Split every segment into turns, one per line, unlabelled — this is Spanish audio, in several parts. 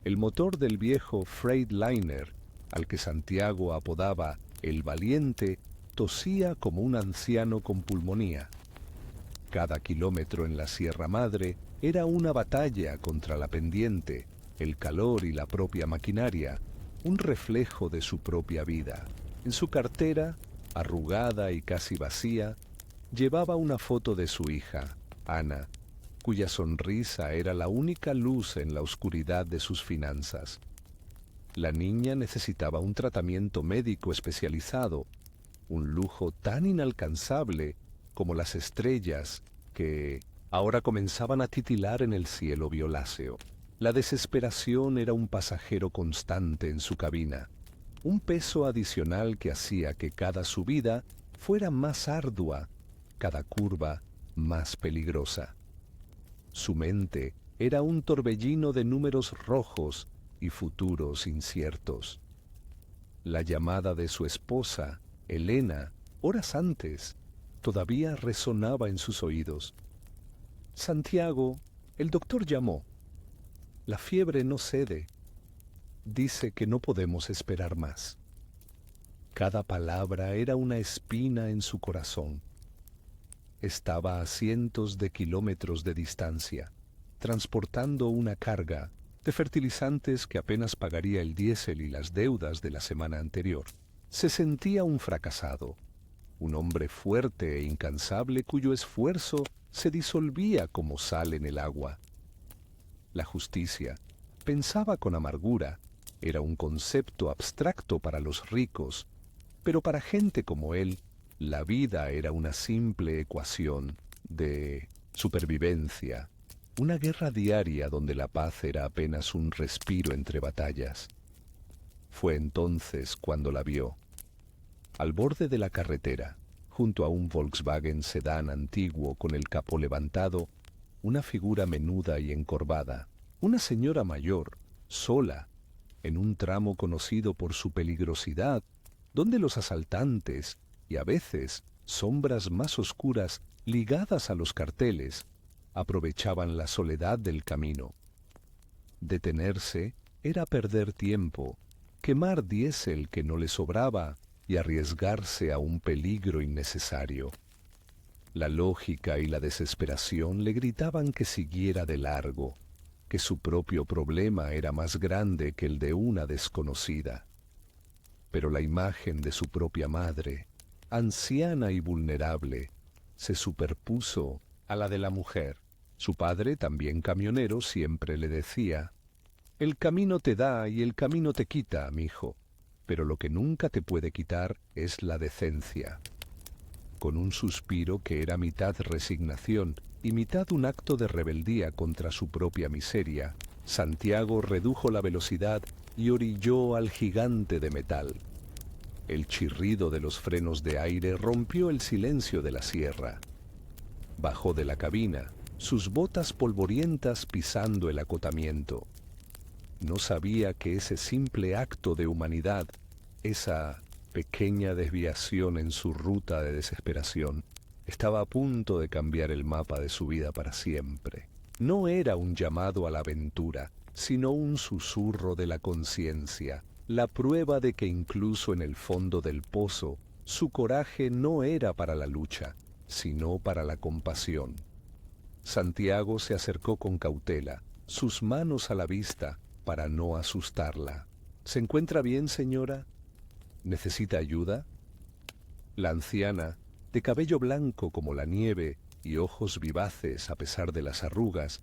El motor del viejo Freightliner, al que Santiago apodaba El Valiente, tosía como un anciano con pulmonía. Cada kilómetro en la Sierra Madre era una batalla contra la pendiente, el calor y la propia maquinaria, un reflejo de su propia vida. En su cartera, arrugada y casi vacía, llevaba una foto de su hija, Ana, cuya sonrisa era la única luz en la oscuridad de sus finanzas. La niña necesitaba un tratamiento médico especializado, un lujo tan inalcanzable como las estrellas que ahora comenzaban a titilar en el cielo violáceo. La desesperación era un pasajero constante en su cabina, un peso adicional que hacía que cada subida fuera más ardua, cada curva más peligrosa. Su mente era un torbellino de números rojos y futuros inciertos. La llamada de su esposa, Elena, horas antes, todavía resonaba en sus oídos. Santiago, el doctor llamó. La fiebre no cede. Dice que no podemos esperar más. Cada palabra era una espina en su corazón. Estaba a cientos de kilómetros de distancia, transportando una carga de fertilizantes que apenas pagaría el diésel y las deudas de la semana anterior. Se sentía un fracasado, un hombre fuerte e incansable cuyo esfuerzo se disolvía como sal en el agua. La justicia, pensaba con amargura, era un concepto abstracto para los ricos, pero para gente como él, la vida era una simple ecuación de supervivencia, una guerra diaria donde la paz era apenas un respiro entre batallas. Fue entonces cuando la vio. Al borde de la carretera, junto a un Volkswagen sedán antiguo con el capó levantado, una figura menuda y encorvada, una señora mayor, sola, en un tramo conocido por su peligrosidad, donde los asaltantes y a veces sombras más oscuras ligadas a los carteles aprovechaban la soledad del camino. Detenerse era perder tiempo, quemar diésel que no le sobraba y arriesgarse a un peligro innecesario. La lógica y la desesperación le gritaban que siguiera de largo, que su propio problema era más grande que el de una desconocida. Pero la imagen de su propia madre, anciana y vulnerable, se superpuso a la de la mujer. Su padre, también camionero, siempre le decía: «El camino te da y el camino te quita, mijo, pero lo que nunca te puede quitar es la decencia». Con un suspiro que era mitad resignación y mitad un acto de rebeldía contra su propia miseria, Santiago redujo la velocidad y orilló al gigante de metal. El chirrido de los frenos de aire rompió el silencio de la sierra. Bajó de la cabina, sus botas polvorientas pisando el acotamiento. No sabía que ese simple acto de humanidad, esa pequeña desviación en su ruta de desesperación, estaba a punto de cambiar el mapa de su vida para siempre. No era un llamado a la aventura, sino un susurro de la conciencia, la prueba de que incluso en el fondo del pozo, su coraje no era para la lucha, sino para la compasión. Santiago se acercó con cautela, sus manos a la vista, para no asustarla. ¿Se encuentra bien, señora? ¿Necesita ayuda? La anciana, de cabello blanco como la nieve y ojos vivaces a pesar de las arrugas,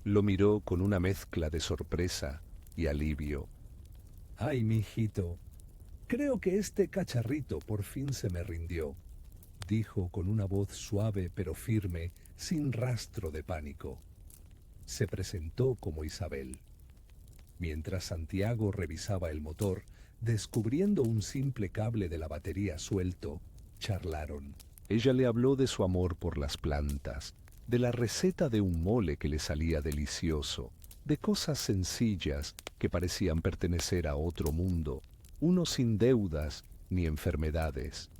lo miró con una mezcla de sorpresa y alivio.
Ay, mijito, creo que este cacharrito por fin se me rindió, dijo con una voz suave pero firme, sin rastro de pánico. Se presentó como Isabel. Mientras Santiago revisaba el motor, descubriendo un simple cable de la batería suelto, charlaron.
Ella le habló de su amor por las plantas, de la receta de un mole que le salía delicioso, de cosas sencillas que parecían pertenecer a otro mundo, uno sin deudas ni enfermedades.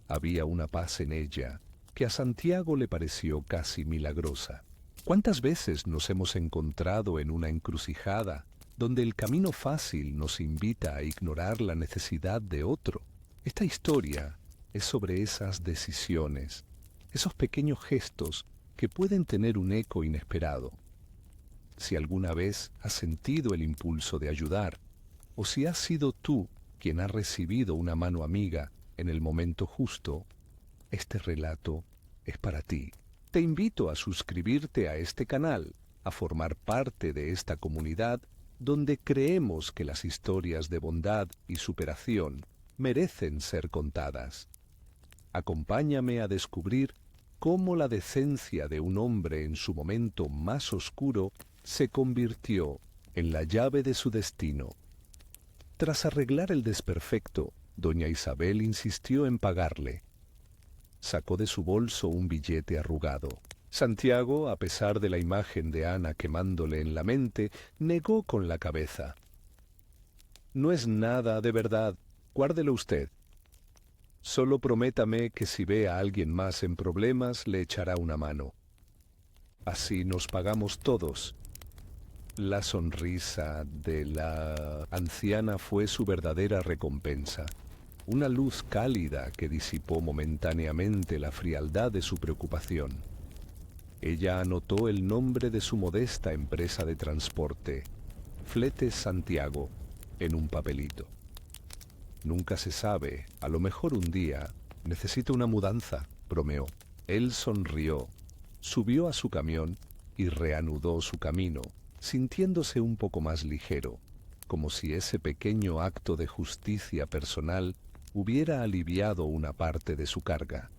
Había una paz en ella que a Santiago le pareció casi milagrosa. ¿Cuántas veces nos hemos encontrado en una encrucijada donde el camino fácil nos invita a ignorar la necesidad de otro. Esta historia es sobre esas decisiones, esos pequeños gestos que pueden tener un eco inesperado. Si alguna vez has sentido el impulso de ayudar, o si has sido tú quien ha recibido una mano amiga en el momento justo, este relato es para ti. Te invito a suscribirte a este canal, a formar parte de esta comunidad donde creemos que las historias de bondad y superación merecen ser contadas. Acompáñame a descubrir cómo la decencia de un hombre en su momento más oscuro se convirtió en la llave de su destino. Tras arreglar el desperfecto, doña Isabel insistió en pagarle. Sacó de su bolso un billete arrugado. Santiago, a pesar de la imagen de Ana quemándole en la mente, negó con la cabeza. No es nada de verdad, guárdelo usted. Solo prométame que si ve a alguien más en problemas le echará una mano. Así nos pagamos todos. La sonrisa de la anciana fue su verdadera recompensa. Una luz cálida que disipó momentáneamente la frialdad de su preocupación. Ella anotó el nombre de su modesta empresa de transporte, Fletes Santiago, en un papelito. Nunca se sabe, a lo mejor un día necesito una mudanza, bromeó. Él sonrió, subió a su camión y reanudó su camino, sintiéndose un poco más ligero, como si ese pequeño acto de justicia personal hubiera aliviado una parte de su carga.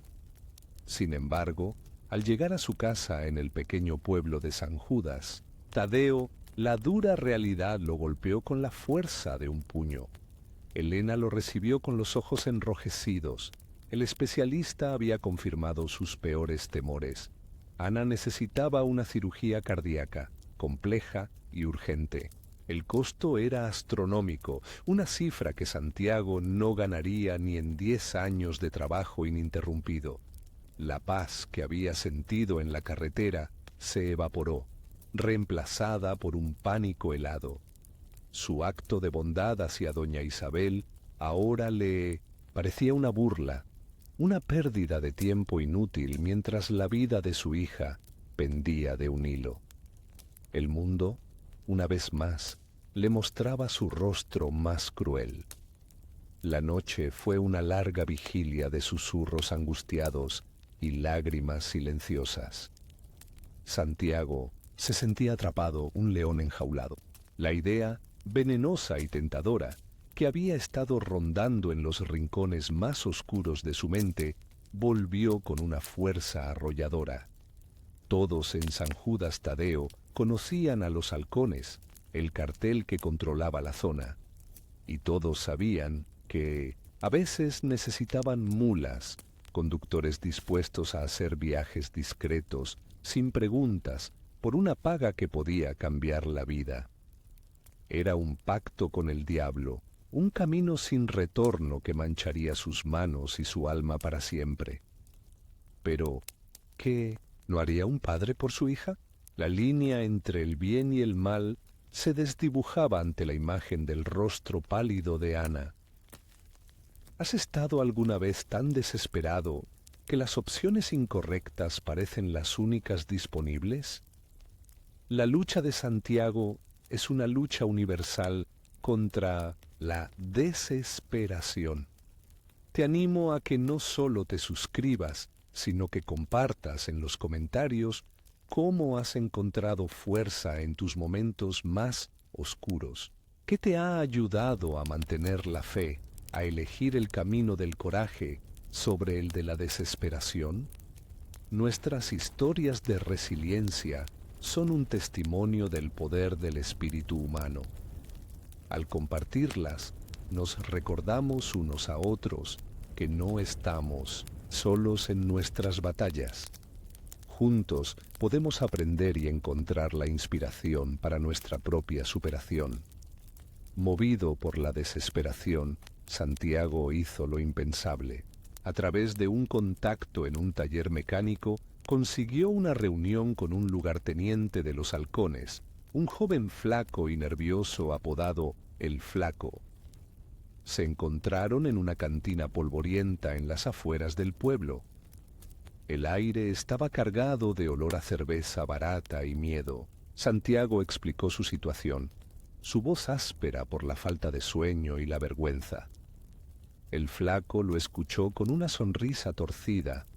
Sin embargo, al llegar a su casa en el pequeño pueblo de San Judas, Tadeo, la dura realidad lo golpeó con la fuerza de un puño. Elena lo recibió con los ojos enrojecidos. El especialista había confirmado sus peores temores. Ana necesitaba una cirugía cardíaca, compleja y urgente. El costo era astronómico, una cifra que Santiago no ganaría ni en 10 años de trabajo ininterrumpido. La paz que había sentido en la carretera se evaporó, reemplazada por un pánico helado. Su acto de bondad hacia doña Isabel ahora le parecía una burla, una pérdida de tiempo inútil mientras la vida de su hija pendía de un hilo. El mundo, una vez más, le mostraba su rostro más cruel. La noche fue una larga vigilia de susurros angustiados y lágrimas silenciosas. Santiago se sentía atrapado, un león enjaulado. La idea, venenosa y tentadora, que había estado rondando en los rincones más oscuros de su mente, volvió con una fuerza arrolladora. Todos en San Judas Tadeo conocían a los halcones, el cartel que controlaba la zona, y todos sabían que a veces necesitaban mulas, conductores dispuestos a hacer viajes discretos, sin preguntas, por una paga que podía cambiar la vida. Era un pacto con el diablo, un camino sin retorno que mancharía sus manos y su alma para siempre. Pero, ¿qué no haría un padre por su hija? La línea entre el bien y el mal se desdibujaba ante la imagen del rostro pálido de Ana. ¿Has estado alguna vez tan desesperado que las opciones incorrectas parecen las únicas disponibles? La lucha de Santiago es una lucha universal contra la desesperación. Te animo a que no solo te suscribas, sino que compartas en los comentarios cómo has encontrado fuerza en tus momentos más oscuros. ¿Qué te ha ayudado a mantener la fe, a elegir el camino del coraje sobre el de la desesperación? Nuestras historias de resiliencia son un testimonio del poder del espíritu humano. Al compartirlas, nos recordamos unos a otros que no estamos solos en nuestras batallas. Juntos podemos aprender y encontrar la inspiración para nuestra propia superación. Movido por la desesperación, Santiago hizo lo impensable. A través de un contacto en un taller mecánico, consiguió una reunión con un lugarteniente de los halcones, un joven flaco y nervioso apodado El Flaco. Se encontraron en una cantina polvorienta en las afueras del pueblo. El aire estaba cargado de olor a cerveza barata y miedo. Santiago explicó su situación, su voz áspera por la falta de sueño y la vergüenza. El Flaco lo escuchó con una sonrisa torcida,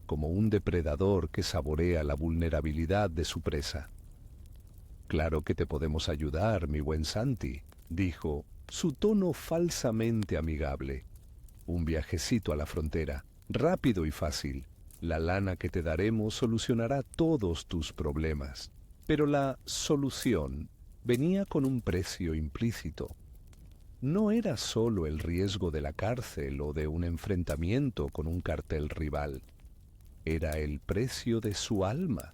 como un depredador que saborea la vulnerabilidad de su presa. «Claro que te podemos ayudar, mi buen Santi», dijo, su tono falsamente amigable. «Un viajecito a la frontera, rápido y fácil. La lana que te daremos solucionará todos tus problemas». Pero la solución venía con un precio implícito. No era solo el riesgo de la cárcel o de un enfrentamiento con un cartel rival. Era el precio de su alma.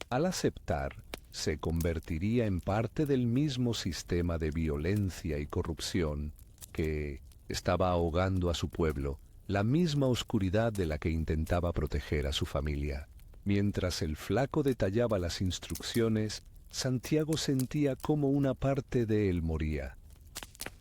Al aceptar, se convertiría en parte del mismo sistema de violencia y corrupción que estaba ahogando a su pueblo, la misma oscuridad de la que intentaba proteger a su familia. Mientras el Flaco detallaba las instrucciones, Santiago sentía cómo una parte de él moría.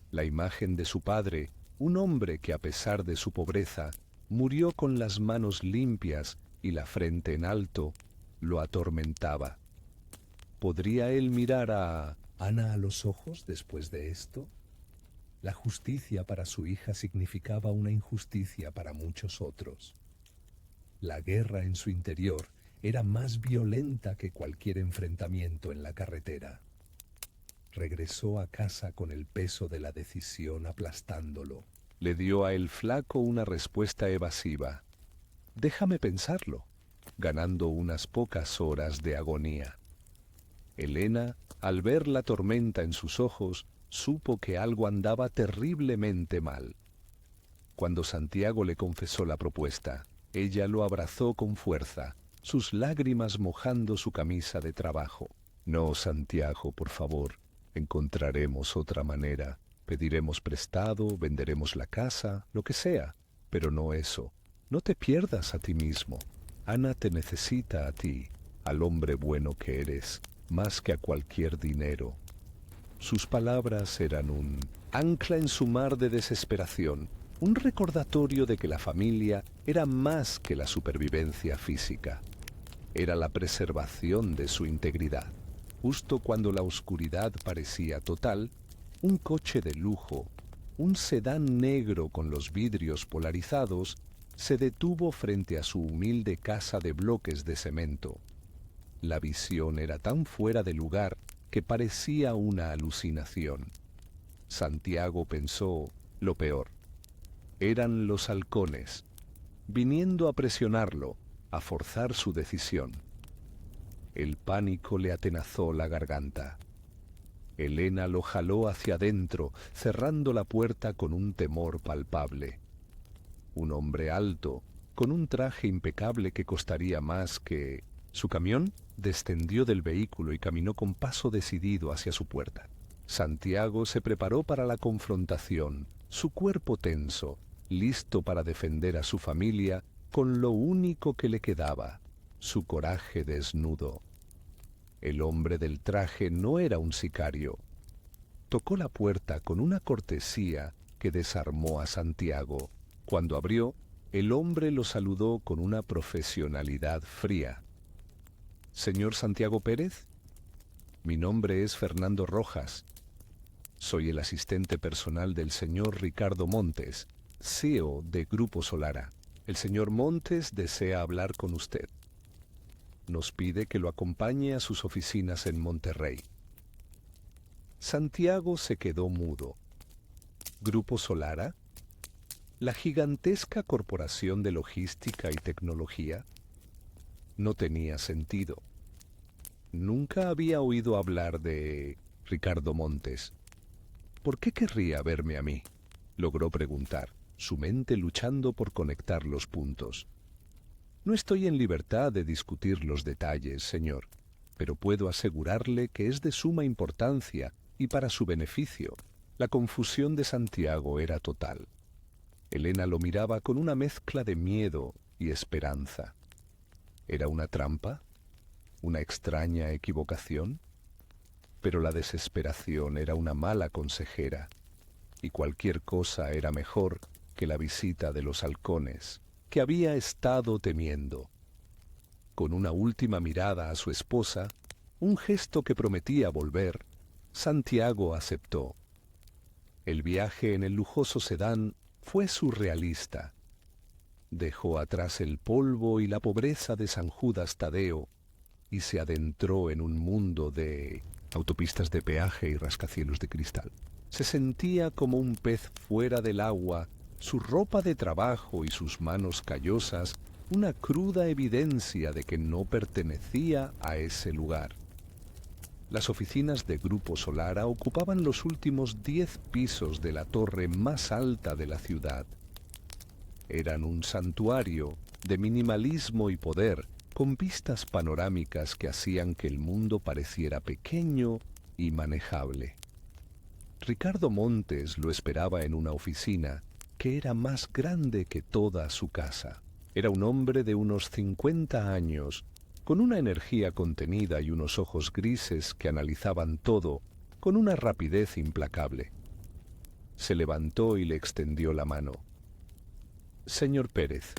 La imagen de su padre, un hombre que a pesar de su pobreza, murió con las manos limpias y la frente en alto, lo atormentaba. ¿Podría él mirar a Ana a los ojos después de esto? La justicia para su hija significaba una injusticia para muchos otros. La guerra en su interior era más violenta que cualquier enfrentamiento en la carretera. Regresó a casa con el peso de la decisión aplastándolo. Le dio a El Flaco una respuesta evasiva. «Déjame pensarlo», ganando unas pocas horas de agonía. Elena, al ver la tormenta en sus ojos, supo que algo andaba terriblemente mal. Cuando Santiago le confesó la propuesta, ella lo abrazó con fuerza, sus lágrimas mojando su camisa de trabajo. «No, Santiago, por favor, encontraremos otra manera. Pediremos prestado, venderemos la casa, lo que sea, pero no eso. No te pierdas a ti mismo. Ana te necesita a ti, al hombre bueno que eres, más que a cualquier dinero». Sus palabras eran un ancla en su mar de desesperación, un recordatorio de que la familia era más que la supervivencia física. Era la preservación de su integridad. Justo cuando la oscuridad parecía total, un coche de lujo, un sedán negro con los vidrios polarizados, se detuvo frente a su humilde casa de bloques de cemento. La visión era tan fuera de lugar que parecía una alucinación. Santiago pensó lo peor. Eran los halcones, viniendo a presionarlo, a forzar su decisión. El pánico le atenazó la garganta. Elena lo jaló hacia adentro, cerrando la puerta con un temor palpable. Un hombre alto, con un traje impecable que costaría más que... Su camión descendió del vehículo y caminó con paso decidido hacia su puerta. Santiago se preparó para la confrontación, su cuerpo tenso, listo para defender a su familia con lo único que le quedaba, su coraje desnudo. El hombre del traje no era un sicario. Tocó la puerta con una cortesía que desarmó a Santiago. Cuando abrió, el hombre lo saludó con una profesionalidad fría. «¿Señor Santiago Pérez? Mi nombre es Fernando Rojas. Soy el asistente personal del señor Ricardo Montes, CEO de Grupo Solara. El señor Montes desea hablar con usted. Nos pide que lo acompañe a sus oficinas en Monterrey». Santiago se quedó mudo. ¿Grupo Solara? ¿La gigantesca corporación de logística y tecnología? No tenía sentido. Nunca había oído hablar de Ricardo Montes. ¿Por qué querría verme a mí?, logró preguntar, su mente luchando por conectar los puntos. «No estoy en libertad de discutir los detalles, señor, pero puedo asegurarle que es de suma importancia y para su beneficio». La confusión de Santiago era total. Elena lo miraba con una mezcla de miedo y esperanza. ¿Era una trampa? ¿Una extraña equivocación? Pero la desesperación era una mala consejera, y cualquier cosa era mejor que la visita de los halcones, que había estado temiendo. Con una última mirada a su esposa, un gesto que prometía volver, Santiago aceptó. El viaje en el lujoso sedán fue surrealista. Dejó atrás el polvo y la pobreza de San Judas Tadeo y se adentró en un mundo de autopistas de peaje y rascacielos de cristal. Se sentía como un pez fuera del agua, su ropa de trabajo y sus manos callosas, una cruda evidencia de que no pertenecía a ese lugar. Las oficinas de Grupo Solara ocupaban los últimos 10 pisos de la torre más alta de la ciudad. Eran un santuario de minimalismo y poder, con vistas panorámicas que hacían que el mundo pareciera pequeño y manejable. Ricardo Montes lo esperaba en una oficina que era más grande que toda su casa. Era un hombre de unos 50 años, con una energía contenida y unos ojos grises que analizaban todo con una rapidez implacable. Se levantó y le extendió la mano. Señor Pérez,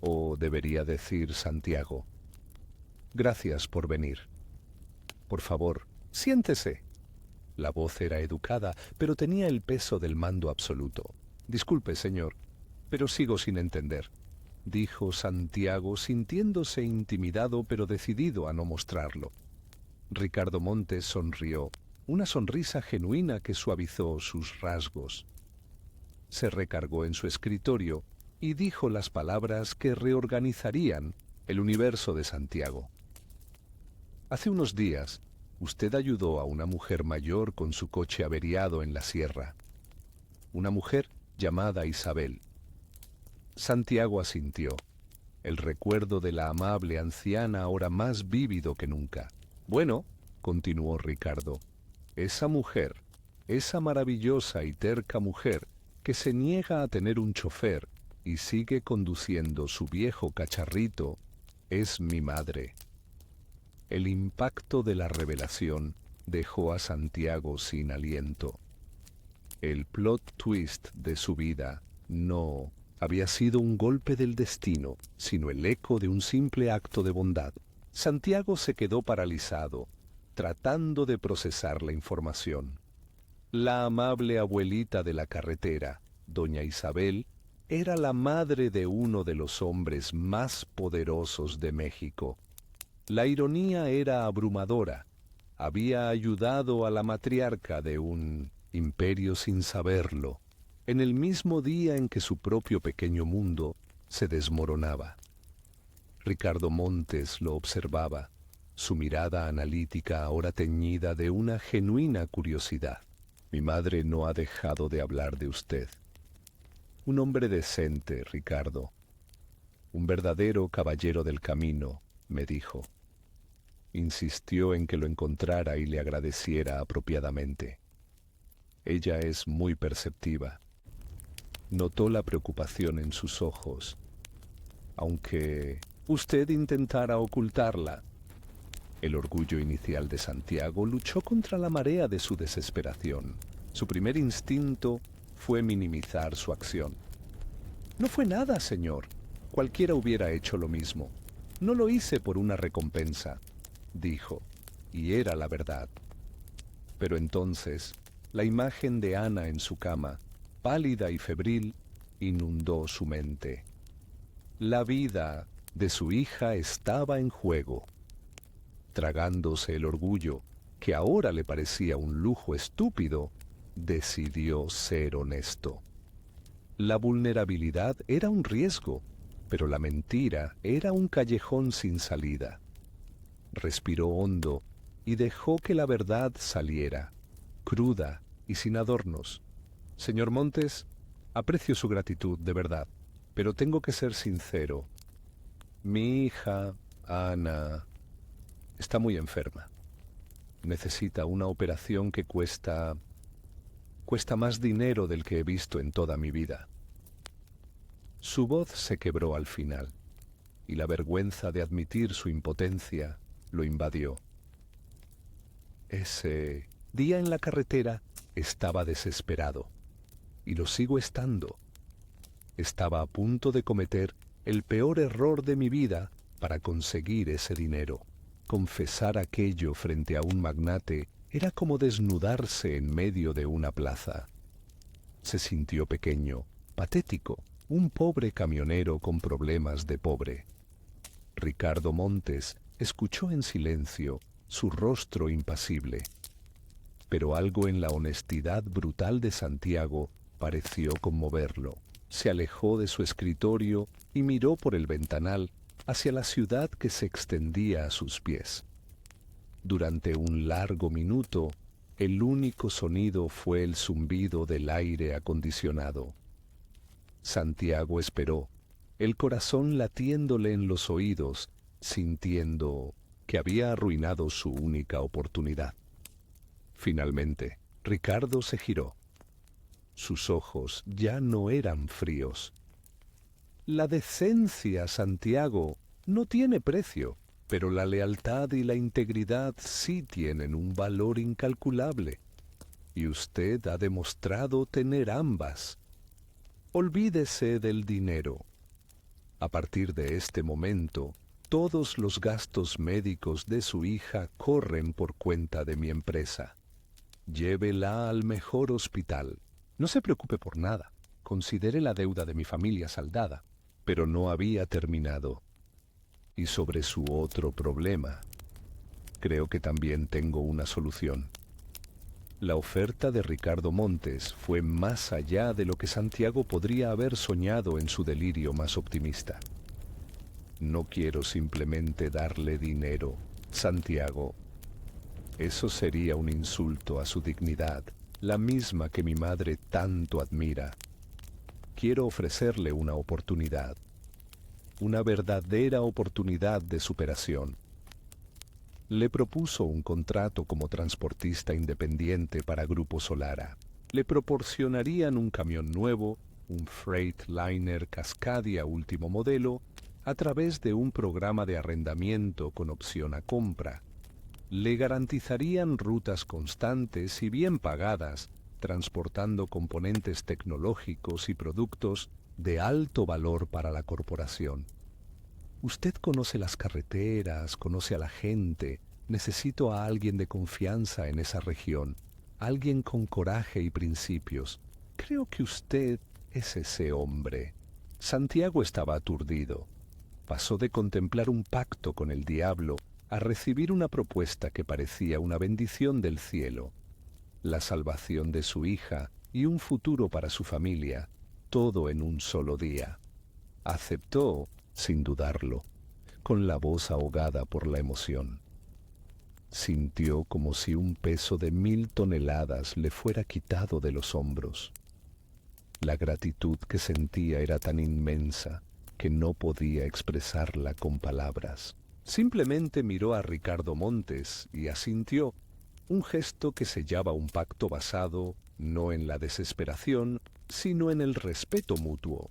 o debería decir Santiago, gracias por venir. Por favor, siéntese. La voz era educada, pero tenía el peso del mando absoluto. Disculpe, señor, pero sigo sin entender, dijo Santiago, sintiéndose intimidado pero decidido a no mostrarlo. Ricardo Montes sonrió, una sonrisa genuina que suavizó sus rasgos. Se recargó en su escritorio y dijo las palabras que reorganizarían el universo de Santiago. Hace unos días, usted ayudó a una mujer mayor con su coche averiado en la sierra. Una mujer llamada Isabel. Santiago asintió. El recuerdo de la amable anciana ahora más vívido que nunca. Bueno, continuó Ricardo, esa mujer, esa maravillosa y terca mujer que se niega a tener un chofer y sigue conduciendo su viejo cacharrito, es mi madre. El impacto de la revelación dejó a Santiago sin aliento. El plot twist de su vida no había sido un golpe del destino, sino el eco de un simple acto de bondad. Santiago se quedó paralizado, tratando de procesar la información. La amable abuelita de la carretera, doña Isabel, era la madre de uno de los hombres más poderosos de México. La ironía era abrumadora. Había ayudado a la matriarca de un imperio sin saberlo, en el mismo día en que su propio pequeño mundo se desmoronaba. Ricardo Montes lo observaba, su mirada analítica ahora teñida de una genuina curiosidad. Mi madre no ha dejado de hablar de usted. Un hombre decente, Ricardo. Un verdadero caballero del camino, me dijo. Insistió en que lo encontrara y le agradeciera apropiadamente. Ella es muy perceptiva. Notó la preocupación en sus ojos, aunque usted intentara ocultarla. El orgullo inicial de Santiago luchó contra la marea de su desesperación. Su primer instinto fue minimizar su acción. No fue nada, señor. Cualquiera hubiera hecho lo mismo. No lo hice por una recompensa, dijo, y era la verdad. Pero entonces, la imagen de Ana en su cama, pálida y febril, inundó su mente. La vida de su hija estaba en juego. Tragándose el orgullo, que ahora le parecía un lujo estúpido, decidió ser honesto. La vulnerabilidad era un riesgo, pero la mentira era un callejón sin salida. Respiró hondo y dejó que la verdad saliera, cruda y sin adornos. Señor Montes, aprecio su gratitud, de verdad, pero tengo que ser sincero. Mi hija, Ana, está muy enferma. Necesita una operación que cuesta más dinero del que he visto en toda mi vida. Su voz se quebró al final, y la vergüenza de admitir su impotencia lo invadió. Ese día en la carretera estaba desesperado, y lo sigo estando. Estaba a punto de cometer el peor error de mi vida para conseguir ese dinero. Confesar aquello frente a un magnate era como desnudarse en medio de una plaza. Se sintió pequeño, patético, un pobre camionero con problemas de pobre. Ricardo Montes escuchó en silencio, su rostro impasible. Pero algo en la honestidad brutal de Santiago pareció conmoverlo. Se alejó de su escritorio y miró por el ventanal hacia la ciudad que se extendía a sus pies. Durante un largo minuto, el único sonido fue el zumbido del aire acondicionado. Santiago esperó, el corazón latiéndole en los oídos, sintiendo que había arruinado su única oportunidad. Finalmente, Ricardo se giró. Sus ojos ya no eran fríos. La decencia, Santiago, no tiene precio, pero la lealtad y la integridad sí tienen un valor incalculable. Y usted ha demostrado tener ambas. Olvídese del dinero. A partir de este momento, todos los gastos médicos de su hija corren por cuenta de mi empresa. Llévela al mejor hospital. No se preocupe por nada. Considere la deuda de mi familia saldada. Pero no había terminado. Y sobre su otro problema, creo que también tengo una solución. La oferta de Ricardo Montes fue más allá de lo que Santiago podría haber soñado en su delirio más optimista. No quiero simplemente darle dinero, Santiago. Eso sería un insulto a su dignidad, la misma que mi madre tanto admira. Quiero ofrecerle una oportunidad, una verdadera oportunidad de superación. Le propuso un contrato como transportista independiente para Grupo Solara. Le proporcionarían un camión nuevo, un Freightliner Cascadia último modelo, a través de un programa de arrendamiento con opción a compra. Le garantizarían rutas constantes y bien pagadas, transportando componentes tecnológicos y productos de alto valor para la corporación. Usted conoce las carreteras, conoce a la gente. Necesito a alguien de confianza en esa región, alguien con coraje y principios. Creo que usted es ese hombre. Santiago estaba aturdido. Pasó de contemplar un pacto con el diablo a recibir una propuesta que parecía una bendición del cielo. La salvación de su hija y un futuro para su familia, todo en un solo día. Aceptó, sin dudarlo, con la voz ahogada por la emoción. Sintió como si un peso de 1000 toneladas le fuera quitado de los hombros. La gratitud que sentía era tan inmensa que no podía expresarla con palabras. Simplemente miró a Ricardo Montes y asintió, un gesto que sellaba un pacto basado no en la desesperación, sino en el respeto mutuo.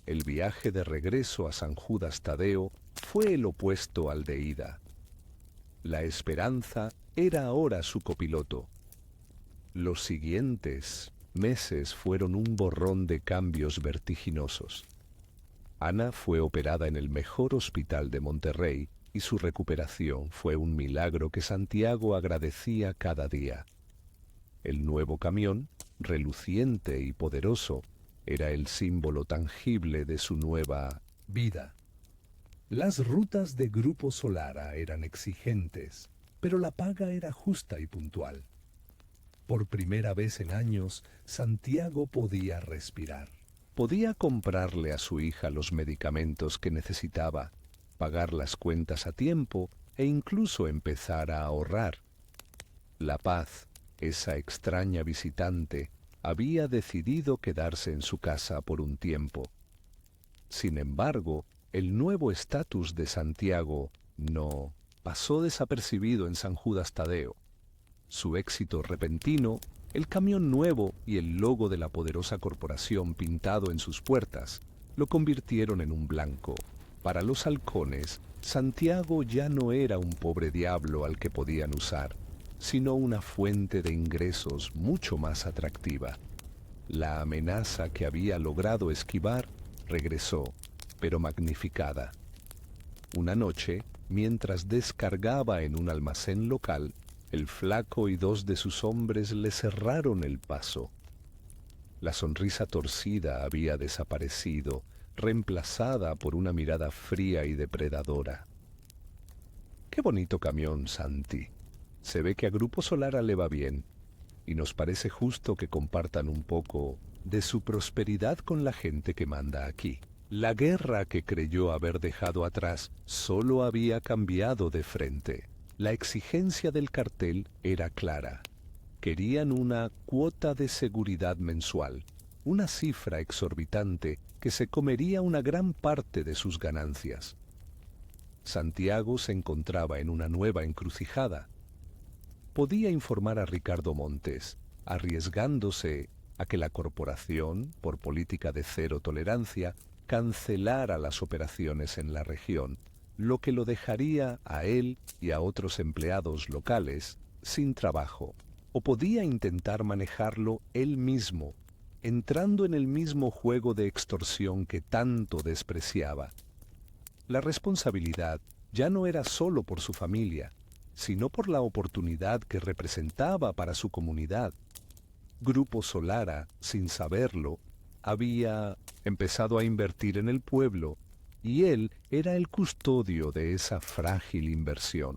El viaje de regreso a San Judas Tadeo fue el opuesto al de ida. La esperanza era ahora su copiloto. Los siguientes meses fueron un borrón de cambios vertiginosos. Ana fue operada en el mejor hospital de Monterrey y su recuperación fue un milagro que Santiago agradecía cada día. El nuevo camión, reluciente y poderoso, era el símbolo tangible de su nueva vida. Las rutas de Grupo Solara eran exigentes, pero la paga era justa y puntual. Por primera vez en años, Santiago podía respirar. Podía comprarle a su hija los medicamentos que necesitaba, pagar las cuentas a tiempo e incluso empezar a ahorrar. La Paz, esa extraña visitante, había decidido quedarse en su casa por un tiempo. Sin embargo, el nuevo estatus de Santiago no pasó desapercibido en San Judas Tadeo. Su éxito repentino, el camión nuevo y el logo de la poderosa corporación pintado en sus puertas, lo convirtieron en un blanco. Para los halcones, Santiago ya no era un pobre diablo al que podían usar. sino una fuente de ingresos mucho más atractiva. La amenaza que había logrado esquivar regresó, pero magnificada. Una noche, mientras descargaba en un almacén local, el flaco y dos de sus hombres le cerraron el paso. La sonrisa torcida había desaparecido, reemplazada por una mirada fría y depredadora. «Qué bonito camión, Santi. Se ve que a Grupo Solara le va bien, y nos parece justo que compartan un poco de su prosperidad con la gente que manda aquí». La guerra que creyó haber dejado atrás solo había cambiado de frente. La exigencia del cartel era clara. Querían una cuota de seguridad mensual, una cifra exorbitante que se comería una gran parte de sus ganancias. Santiago se encontraba en una nueva encrucijada. Podía informar a Ricardo Montes, arriesgándose a que la corporación, por política de cero tolerancia, cancelara las operaciones en la región, lo que lo dejaría a él y a otros empleados locales sin trabajo. O podía intentar manejarlo él mismo, entrando en el mismo juego de extorsión que tanto despreciaba. La responsabilidad ya no era solo por su familia, sino por la oportunidad que representaba para su comunidad. Grupo Solara, sin saberlo, había empezado a invertir en el pueblo y él era el custodio de esa frágil inversión.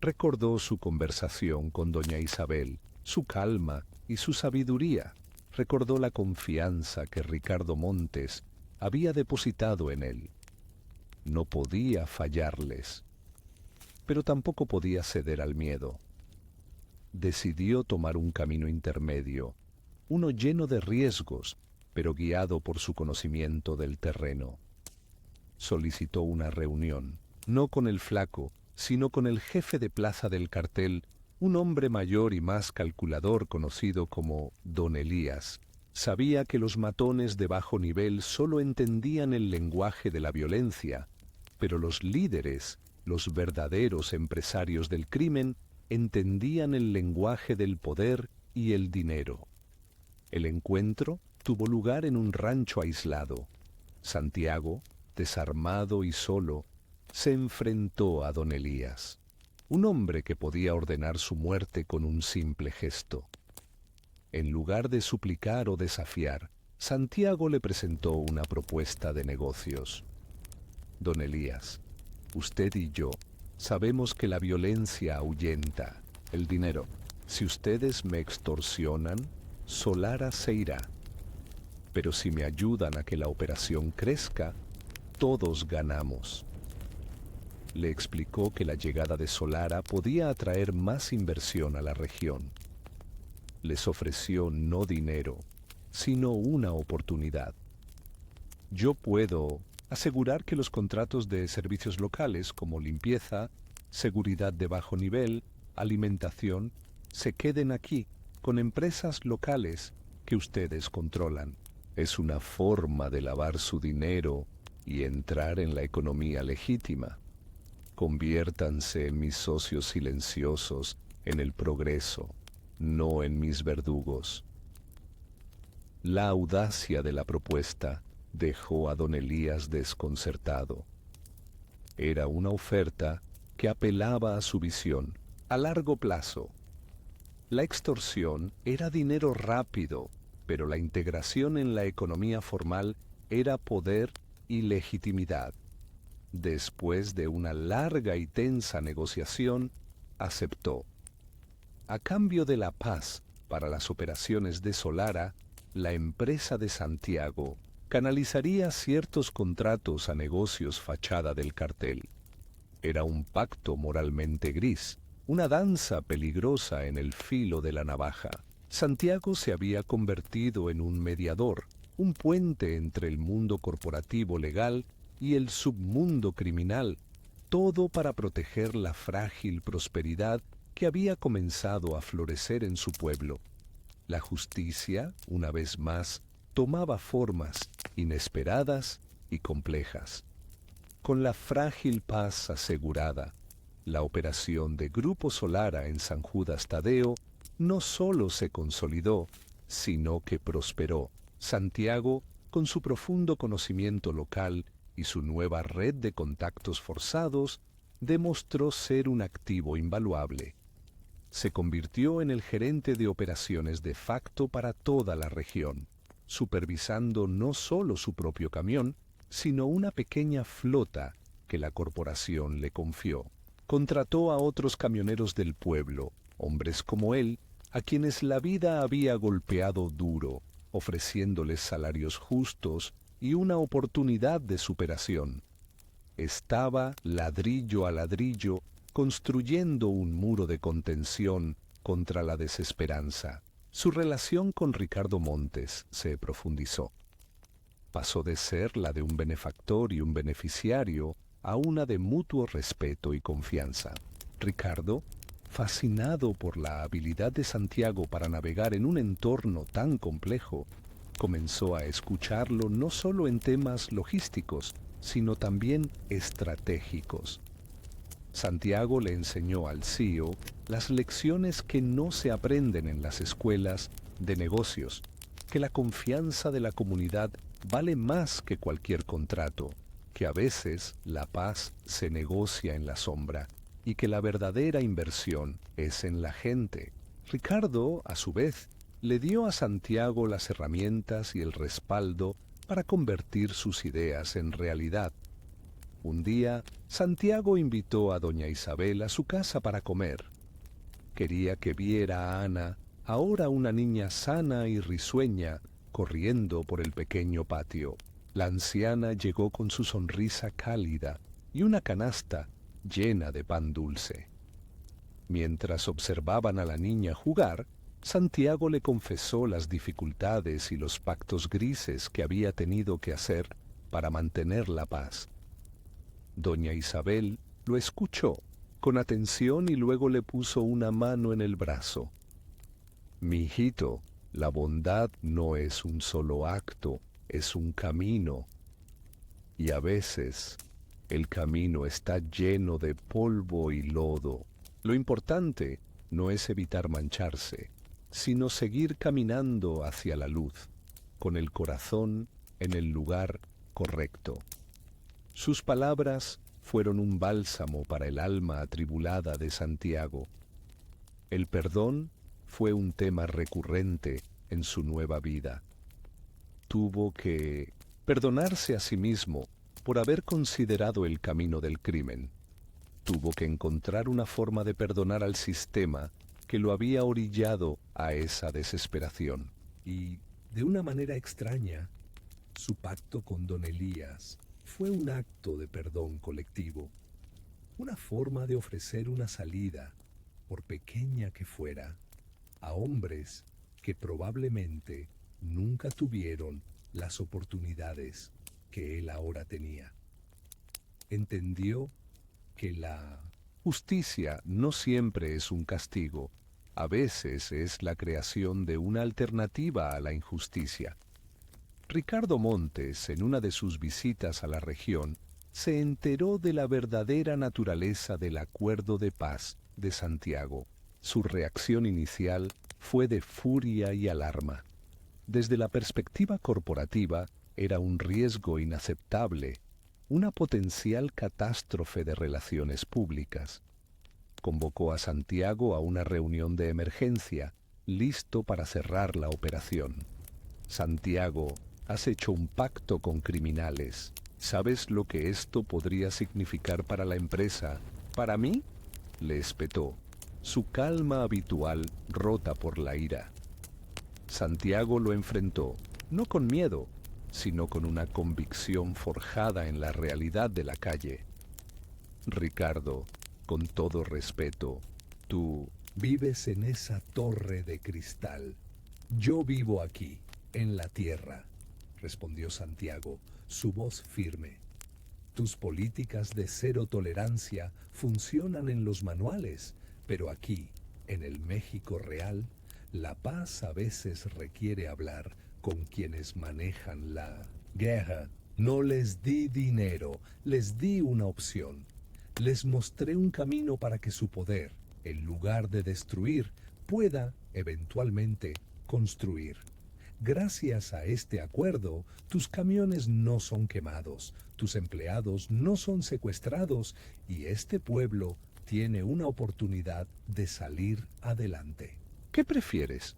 Recordó su conversación con doña Isabel, su calma y su sabiduría. Recordó la confianza que Ricardo Montes había depositado en él. No podía fallarles, pero tampoco podía ceder al miedo. Decidió tomar un camino intermedio, uno lleno de riesgos, pero guiado por su conocimiento del terreno. Solicitó una reunión, no con el flaco, sino con el jefe de plaza del cartel, un hombre mayor y más calculador conocido como Don Elías. Sabía que los matones de bajo nivel solo entendían el lenguaje de la violencia, pero los líderes, los verdaderos empresarios del crimen, entendían el lenguaje del poder y el dinero. El encuentro tuvo lugar en un rancho aislado. Santiago, desarmado y solo, se enfrentó a don Elías, un hombre que podía ordenar su muerte con un simple gesto. En lugar de suplicar o desafiar, Santiago le presentó una propuesta de negocios. Don Elías, usted y yo sabemos que la violencia ahuyenta el dinero. Si ustedes me extorsionan, Solara se irá. Pero si me ayudan a que la operación crezca, todos ganamos. Le explicó que la llegada de Solara podía atraer más inversión a la región. Les ofreció no dinero, sino una oportunidad. Yo puedo asegurar que los contratos de servicios locales como limpieza, seguridad de bajo nivel, alimentación, se queden aquí con empresas locales que ustedes controlan. Es una forma de lavar su dinero y entrar en la economía legítima. Conviértanse en mis socios silenciosos en el progreso, no en mis verdugos. La audacia de la propuesta dejó a don Elías desconcertado. Era una oferta que apelaba a su visión a largo plazo. La extorsión era dinero rápido, pero la integración en la economía formal era poder y legitimidad. Después de una larga y tensa negociación, aceptó. A cambio de la paz para las operaciones de Solara, la empresa de Santiago canalizaría ciertos contratos a negocios fachada del cartel. Era un pacto moralmente gris, una danza peligrosa en el filo de la navaja. Santiago se había convertido en un mediador, un puente entre el mundo corporativo legal y el submundo criminal, todo para proteger la frágil prosperidad que había comenzado a florecer en su pueblo. La justicia, una vez más, tomaba formas inesperadas y complejas. Con la frágil paz asegurada, La operación de Grupo Solara en San Judas Tadeo no solo se consolidó, sino que prosperó. Santiago, con su profundo conocimiento local y su nueva red de contactos forzados, demostró ser un activo invaluable. Se convirtió en el gerente de operaciones de facto para toda la región, supervisando no solo su propio camión, sino una pequeña flota que la corporación le confió. Contrató a otros camioneros del pueblo, hombres como él, a quienes la vida había golpeado duro, ofreciéndoles salarios justos y una oportunidad de superación. Estaba, ladrillo a ladrillo, construyendo un muro de contención contra la desesperanza. Su relación con Ricardo Montes se profundizó. Pasó de ser la de un benefactor y un beneficiario a una de mutuo respeto y confianza. Ricardo, fascinado por la habilidad de Santiago para navegar en un entorno tan complejo, comenzó a escucharlo no solo en temas logísticos, sino también estratégicos. Santiago le enseñó al CEO las lecciones que no se aprenden en las escuelas de negocios, que la confianza de la comunidad vale más que cualquier contrato, que a veces la paz se negocia en la sombra y que la verdadera inversión es en la gente. Ricardo, a su vez, le dio a Santiago las herramientas y el respaldo para convertir sus ideas en realidad. Un día, Santiago invitó a doña Isabel a su casa para comer. Quería que viera a Ana, ahora una niña sana y risueña, corriendo por el pequeño patio. La anciana llegó con su sonrisa cálida y una canasta llena de pan dulce. Mientras observaban a la niña jugar, Santiago le confesó las dificultades y los pactos grises que había tenido que hacer para mantener la paz. Doña Isabel lo escuchó con atención y luego le puso una mano en el brazo. Mi hijito, la bondad no es un solo acto, es un camino. Y a veces el camino está lleno de polvo y lodo. Lo importante no es evitar mancharse, sino seguir caminando hacia la luz, con el corazón en el lugar correcto. Sus palabras fueron un bálsamo para el alma atribulada de Santiago. El perdón fue un tema recurrente en su nueva vida. Tuvo que perdonarse a sí mismo por haber considerado el camino del crimen. Tuvo que encontrar una forma de perdonar al sistema que lo había orillado a esa desesperación.
Y, de una manera extraña, su pacto con don Elías fue un acto de perdón colectivo, una forma de ofrecer una salida, por pequeña que fuera, a hombres que probablemente nunca tuvieron las oportunidades que él ahora tenía. Entendió que la
Justicia no siempre es un castigo, a veces es la creación de una alternativa a la injusticia. Ricardo Montes, en una de sus visitas a la región, se enteró de la verdadera naturaleza del acuerdo de paz de Santiago. Su reacción inicial fue de furia y alarma. Desde la perspectiva corporativa, era un riesgo inaceptable, una potencial catástrofe de relaciones públicas. Convocó a Santiago a una reunión de emergencia, listo para cerrar la operación. Santiago, has hecho un pacto con criminales. ¿Sabes lo que esto podría significar para la empresa? ¿Para mí? Le espetó, su calma habitual rota por la ira. Santiago lo enfrentó, no con miedo, sino con una convicción forjada en la realidad de la calle. Ricardo, con todo respeto, tú
vives en esa torre de cristal. Yo vivo aquí, en la tierra, respondió Santiago, su voz firme. Tus políticas de cero tolerancia funcionan en los manuales, pero aquí, en el México real, la paz a veces requiere hablar con quienes manejan la guerra. No les di dinero, les di una opción. Les mostré un camino para que su poder, en lugar de destruir, pueda, eventualmente, construir. Gracias a este acuerdo, tus camiones no son quemados, tus empleados no son secuestrados y este pueblo tiene una oportunidad de salir adelante.
¿Qué prefieres?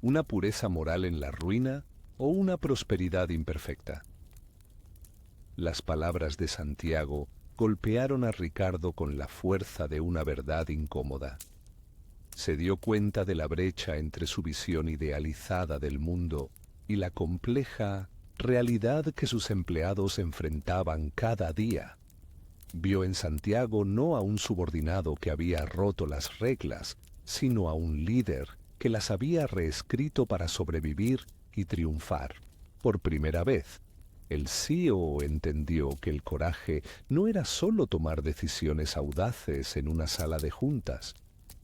¿Una pureza moral en la ruina o una prosperidad imperfecta? Las palabras de Santiago golpearon a Ricardo con la fuerza de una verdad incómoda. Se dio cuenta de la brecha entre su visión idealizada del mundo y la compleja realidad que sus empleados enfrentaban cada día. Vio en Santiago no a un subordinado que había roto las reglas, sino a un líder que las había reescrito para sobrevivir y triunfar. Por primera vez, el CEO entendió que el coraje no era solo tomar decisiones audaces en una sala de juntas,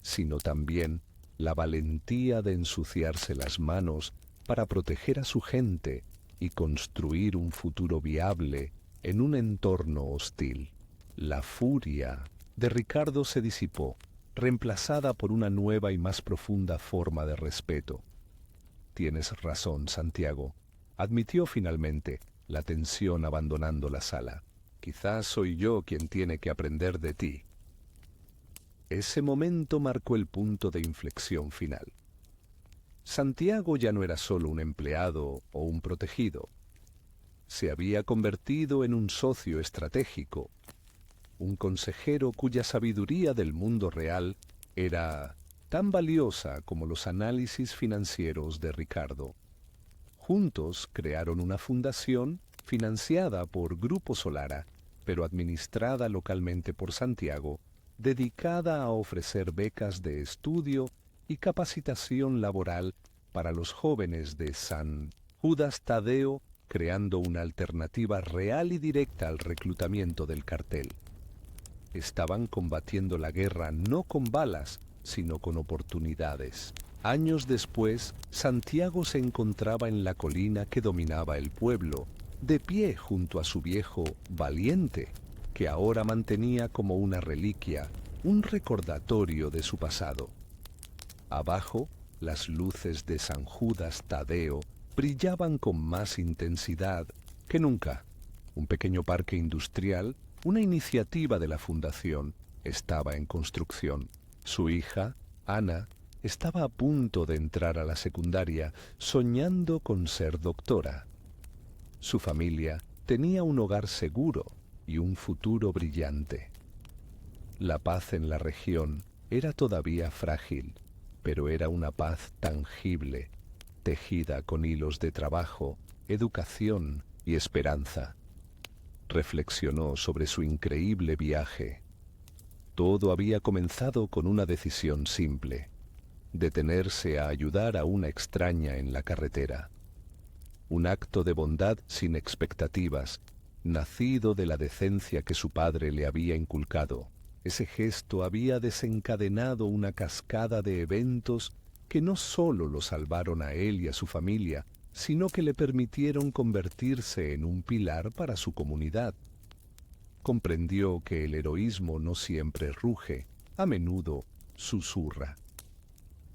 sino también la valentía de ensuciarse las manos para proteger a su gente y construir un futuro viable en un entorno hostil. La furia de Ricardo se disipó, reemplazada por una nueva y más profunda forma de respeto. Tienes razón, Santiago, admitió finalmente, la tensión abandonando la sala. Quizás soy yo quien tiene que aprender de ti. Ese momento marcó el punto de inflexión final. Santiago ya no era solo un empleado o un protegido. Se había convertido en un socio estratégico, un consejero cuya sabiduría del mundo real era tan valiosa como los análisis financieros de Ricardo. Juntos crearon una fundación financiada por Grupo Solara, pero administrada localmente por Santiago, dedicada a ofrecer becas de estudio y capacitación laboral para los jóvenes de San Judas Tadeo, creando una alternativa real y directa al reclutamiento del cartel. Estaban combatiendo la guerra no con balas, sino con oportunidades. Años después, Santiago se encontraba en la colina que dominaba el pueblo, de pie junto a su viejo Valiente, que ahora mantenía como una reliquia, un recordatorio de su pasado. Abajo, las luces de San Judas Tadeo brillaban con más intensidad que nunca. Un pequeño parque industrial, una iniciativa de la fundación, estaba en construcción. Su hija, Ana, estaba a punto de entrar a la secundaria, soñando con ser doctora. Su familia tenía un hogar seguro y un futuro brillante. La paz en la región era todavía frágil, pero era una paz tangible, tejida con hilos de trabajo, educación y esperanza. Reflexionó sobre su increíble viaje. Todo había comenzado con una decisión simple: detenerse a ayudar a una extraña en la carretera. Un acto de bondad sin expectativas, nacido de la decencia que su padre le había inculcado. Ese gesto había desencadenado una cascada de eventos que no solo lo salvaron a él y a su familia, sino que le permitieron convertirse en un pilar para su comunidad. Comprendió que el heroísmo no siempre ruge, a menudo susurra.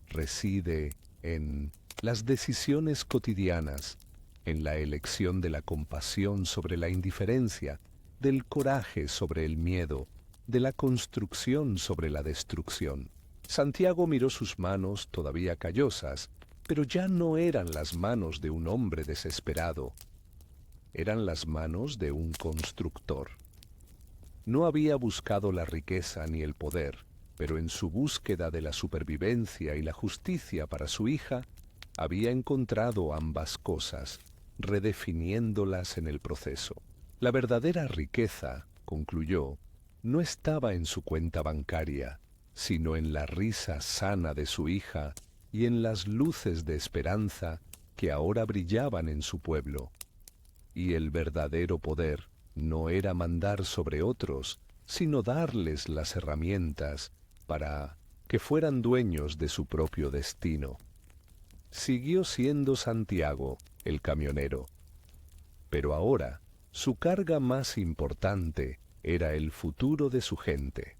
Reside en las decisiones cotidianas, en la elección de la compasión sobre la indiferencia, del coraje sobre el miedo, de la construcción sobre la destrucción. Santiago miró sus manos todavía callosas, pero ya no eran las manos de un hombre desesperado. Eran las manos de un constructor. No había buscado la riqueza ni el poder, pero en su búsqueda de la supervivencia y la justicia para su hija, había encontrado ambas cosas, redefiniéndolas en el proceso. La verdadera riqueza, concluyó, no estaba en su cuenta bancaria, sino en la risa sana de su hija y en las luces de esperanza que ahora brillaban en su pueblo. Y el verdadero poder no era mandar sobre otros, sino darles las herramientas para que fueran dueños de su propio destino. Siguió siendo Santiago, el camionero, pero ahora su carga más importante Era el futuro de su gente.